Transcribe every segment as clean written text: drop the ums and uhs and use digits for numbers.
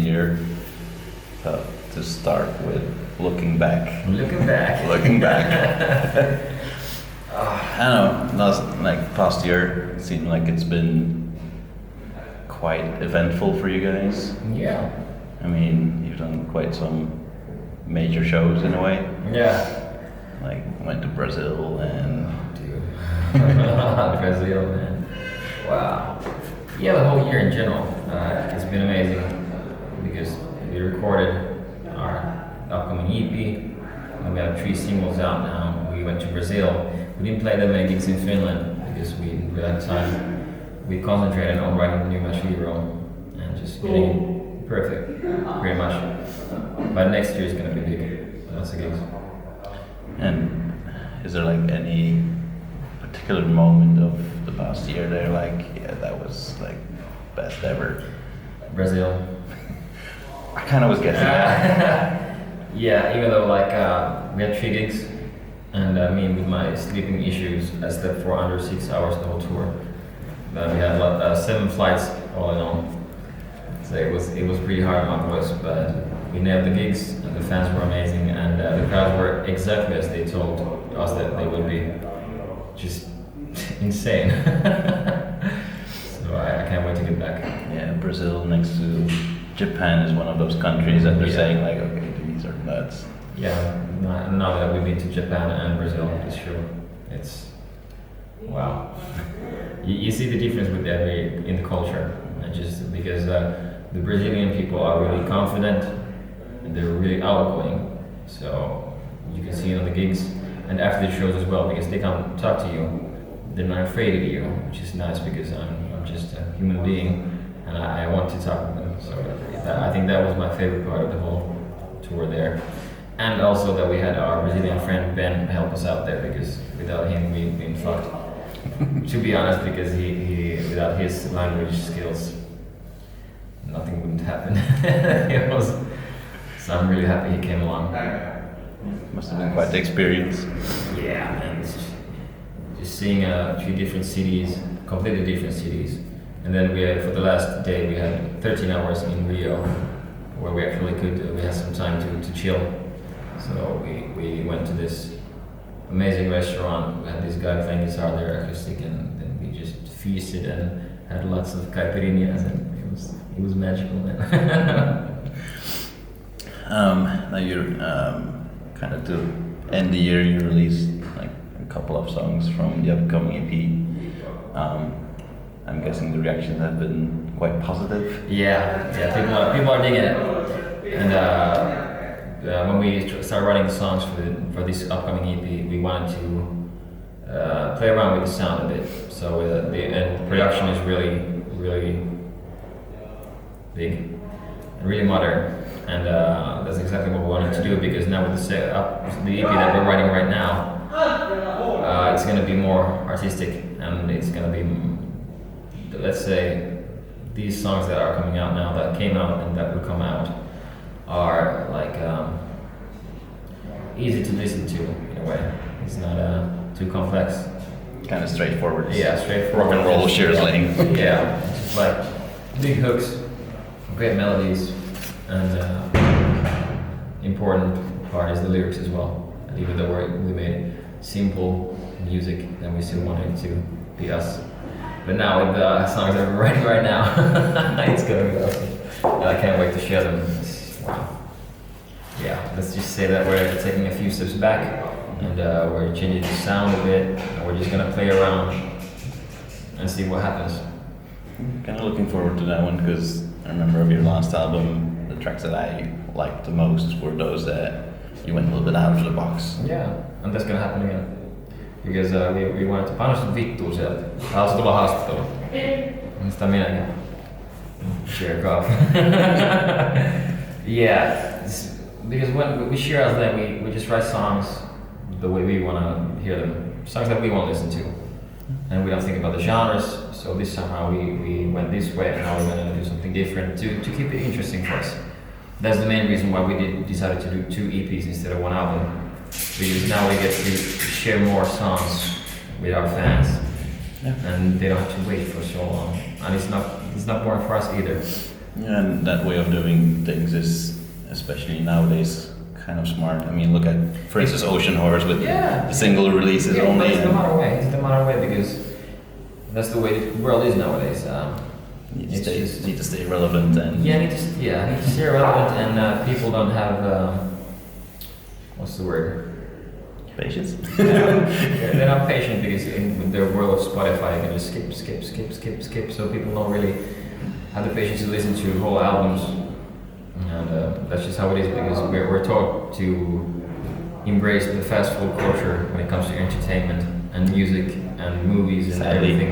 year. So to start with, looking back. Looking back. Looking back. I don't know, like past year, it seemed like it's been quite eventful for you guys. Yeah. I mean, you've done quite some major shows in a way. Yeah. Like went to Brazil and. Dude. Brazil, man. Wow. Yeah, the whole year in general, it's been amazing because we recorded our upcoming EP, and we have 3 singles out now. We went to Brazil. We didn't play that many gigs in Finland because we didn't really have time. We concentrated on writing the new material and just getting it perfect, pretty much. But next year is going to be big. Lots of gigs. And is there like any particular moment of the past year there, like, yeah, that was like best ever? Brazil. I kind of was guessing that. Yeah, even though like we had 3 gigs, and me with my sleeping issues, I slept for under 6 hours the whole tour. Then we had 7 flights all in all. So it was pretty hard on my voice, but we nailed the gigs, and the fans were amazing, and the crowds were exactly as they told us that they would be. Just insane. So I can't wait to get back. Yeah, Brazil next to Japan is one of those countries that they're saying like, okay, these are nuts. Yeah, now that we've been to Japan and Brazil, it's true. It's wow. You see the difference with in the culture, and just because the Brazilian people are really confident and they're really outgoing. So you can see it on the gigs and after the shows as well, because they come talk to you. They're not afraid of you, which is nice because I'm just a human being and I want to talk to them. So I think that was my favorite part of the whole tour there. And also that we had our Brazilian friend Ben help us out there, because without him we'd been fucked. To be honest, because he without his language skills, nothing wouldn't happen. So I'm really happy he came along. Must have been quite the experience. Yeah, and just seeing 3 different cities, completely different cities. And then for the last day we had 13 hours in Rio, where we actually we had some time to chill. So we went to this amazing restaurant. We had this guy playing guitar there, acoustic, and then we just feasted and had lots of caipirinhas, and it was magical, man. Now you're kind of to end the year, you released like a couple of songs from the upcoming EP. I'm guessing the reactions have been quite positive. Yeah, people are digging it. And when we started writing the songs for this upcoming EP, we wanted to play around with the sound a bit. So the production is really big and really modern. And that's exactly what we wanted to do, because now with the EP that we're writing right now, it's going to be more artistic, and it's going to be, let's say, these songs that are coming out now, that came out and that will come out, are like easy to listen to in a way. It's not too complex. Kind of straightforward. Yeah, straightforward. Rock and roll, Shiraz Lane. Yeah, just like big hooks, great melodies. And important part is the lyrics as well. And even though we made simple music, then we still wanted it to be us. But now with the songs that we're writing right now, it's gonna be awesome. And I can't wait to share them. Wow. Yeah, let's just say that we're taking a few steps back, and we're changing the sound a bit, and we're just gonna play around and see what happens. Kind of looking forward to that one, because I remember of your last album, the tracks that I liked the most were those that you went a little bit out of the box. Yeah, and that's gonna happen again. Because we wanted to panostaa vittuun sieltä. Haluaisin tulla haastatteluun. Sitä minäkin. Jerk off. Yeah, because when we share us, then we just write songs the way we want to hear them. Songs that we want to listen to. And we don't think about the genres, so this somehow we went this way, and now we're going to do something different to keep it interesting for us. That's the main reason why we decided to do 2 EPs instead of 1 album. Because now we get to share more songs with our fans, and they don't have to wait for so long. And it's not boring for us either. Yeah, and that way of doing things is, especially nowadays, kind of smart. I mean, look at, for instance, Ocean Horse with the single releases yeah, only. It's the modern way. It's the modern way because that's the way the world is nowadays. Need to stay relevant and need to stay relevant, and people don't have what's the word? patience. They're not patient because in the world of Spotify, you can just skip. So people don't really have the patience to listen to whole albums, and that's just how it is because we're taught to embrace the fast food culture when it comes to entertainment and music and movies and everything.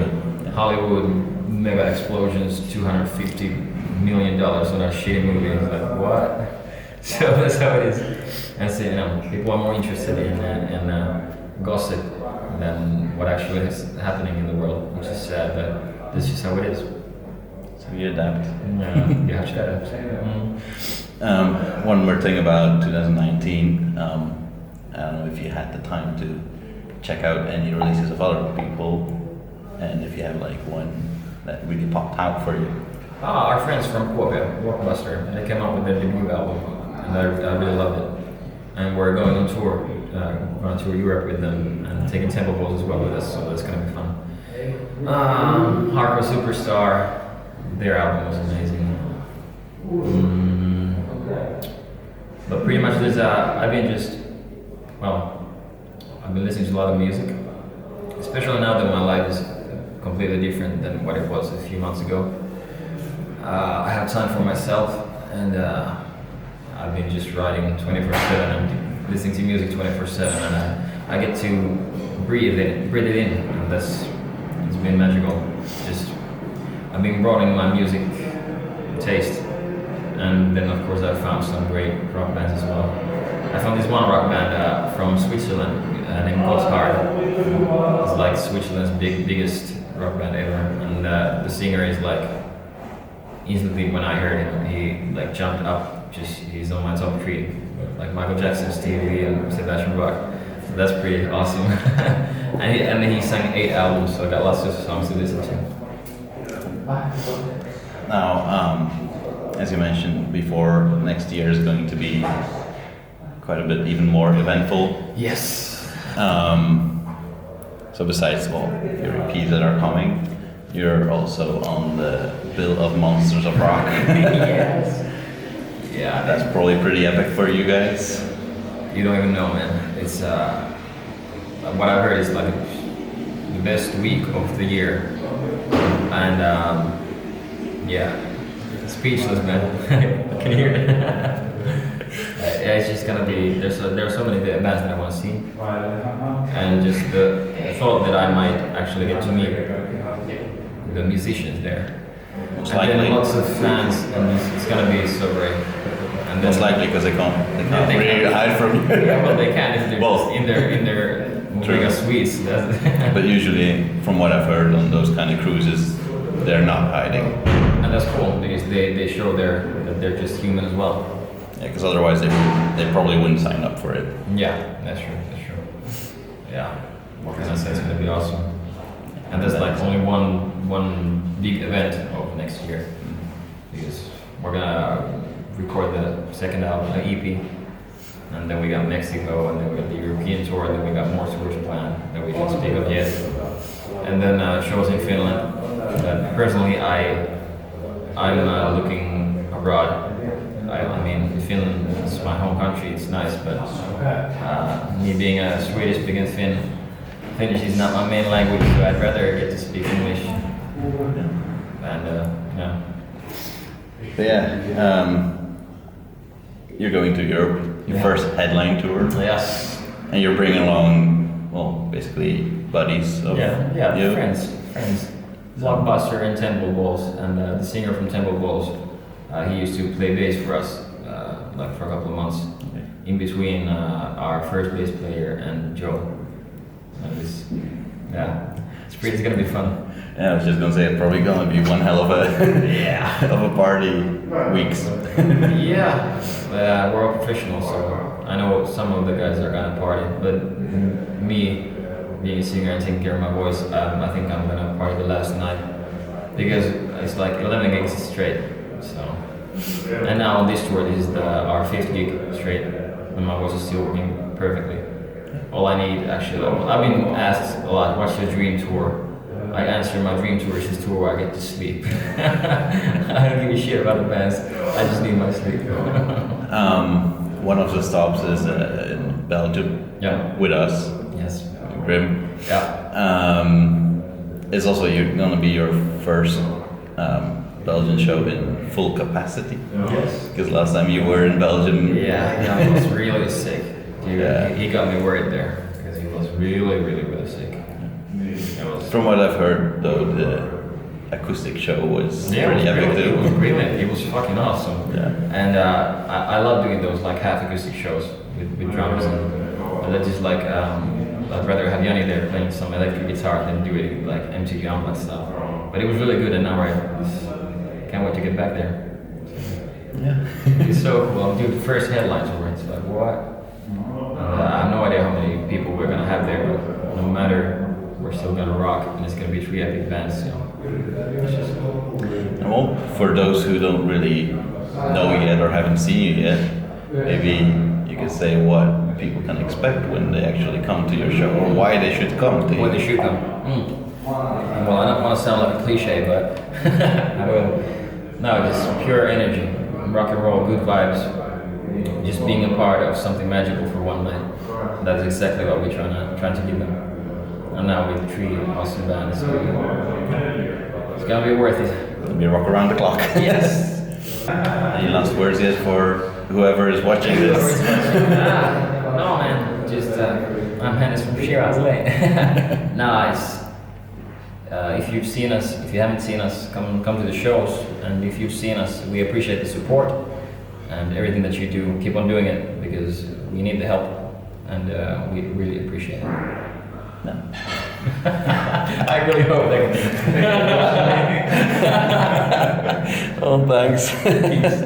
Hollywood mega explosions, $250 million on a shitty movie. It's like what? So that's how it is. And so, people are more interested in gossip than what actually is happening in the world, which is sad, but that's just how it is. So you adapt. Yeah, you have to adapt. One more thing about 2019. I don't know if you had the time to check out any releases of other people, and if you have like one that really popped out for you. Our friends from Kuopio, Blockbuster, they came out with their debut album, and I really loved it. And we're going on tour, going to Europe with them, and taking tempo balls as well with us, so that's gonna be fun. Hardcore Superstar, their album was amazing. But pretty much I've been listening to a lot of music, especially now that my life is completely different than what it was a few months ago. I have time for myself, and I've been just writing 24/7 and listening to music 24/7, and I get to breathe it in, and it's been magical. I've been broadening my music taste, and then of course I found some great rock bands as well. I found this one rock band from Switzerland named Gotthard. It's like Switzerland's biggest rock band ever, and the singer is like, instantly when I heard him, he like jumped up. He's on my top 3, like Michael Jackson, Stevie, and Sebastian Bach. So that's pretty awesome. and then he sang 8 albums, so I got lots of songs to listen to. Now, as you mentioned before, next year is going to be quite a bit even more eventful. Yes. So besides your EPs that are coming, you're also on the bill of Monsters of Rock. Yes. Yeah, that's probably pretty epic for you guys. You don't even know, man. It's what I heard is like the best week of the year, and speechless, man. Can you hear it? It's just gonna be. There are so many bands that I want to see, and just the thought that I might actually get to meet the musicians there. Most and likely. then lots of fans, and it's gonna be so great. And most likely because they can't really hide from you. Yeah, well they can if they're just in their mega suites. But usually, from what I've heard on those kind of cruises, they're not hiding. And that's cool because they show that they're just human as well. Yeah, because otherwise they probably wouldn't sign up for it. Yeah, that's true. Yeah, what can I say? It's gonna be awesome. And there's like only one big event of next year because we're gonna record the second album, EP, and then we got Mexico, and then we got the European tour, and then we got more tours planned that we can speak of yet, and then shows in Finland. But personally, I'm looking abroad. I mean, Finland is my home country. It's nice, but me being a Swedish speaking Finnish is not my main language, so I'd rather get to speak English. And yeah. But yeah, you're going to Europe, your first headline tour. Yes. And you're bringing along, well, basically buddies of you. Friends. Blockbuster and Temple Balls, and the singer from Temple Balls, he used to play bass for us, like for a couple of months, in between our first bass player and Joe. And it's gonna be fun. Yeah, I was just gonna say it's probably gonna be one hell of a of a party weeks. We're all professionals, so I know some of the guys are gonna party, but me being a singer and taking care of my voice, I think I'm gonna party the last night because it's like 11 gigs straight. So And now on this tour, this is our 5th gig straight, and my voice is still working perfectly. All I need, actually, I've been asked a lot, what's your dream tour? I answer, my dream tour is this tour where I get to sleep. I don't give a shit about the bands, I just need my sleep. One of the stops is in Belgium with us. Yes. GRIMM. Yeah. It's also gonna be your first Belgian show in full capacity. Yes. Because last time you were in Belgium. Yeah, I was really sick. Dude, Yeah. he got me worried there because he was really sick. From what I've heard, though, the acoustic show was pretty epic It too. was brilliant. It was fucking awesome. Yeah. And I love doing those like half acoustic shows with drums and that's just like I'd rather have Yanni there playing some electric guitar than do it like empty jump and stuff. But it was really good, and now I can't wait to get back there. Yeah. It's so cool. Dude, the first headlines were it's like what? I have no idea how many people we're gonna have there, but no matter, we're still gonna rock, and it's gonna be 3 epic bands. You know. It's just cool. And well, for those who don't really know you yet or haven't seen you yet, maybe you could say what people can expect when they actually come to your show, or why they should come to you. Why they should come. Well, I don't want to sound like a cliche, but no, just pure energy, rock and roll, good vibes, just being a part of something magical for one night. That's exactly what we're trying to give them. And now with 3 awesome bands, it's gonna be worth it. It'll be rock around the clock. Yes. Any last words yet for whoever is watching this? No man, just I'm Hannes from Shiraz Lane. Nice. If you've seen us, if you haven't seen us, come to the shows. And if you've seen us, we appreciate the support and everything that you do. Keep on doing it because we need the help, and we really appreciate it. No. I really hope that. Oh, thanks. Peace.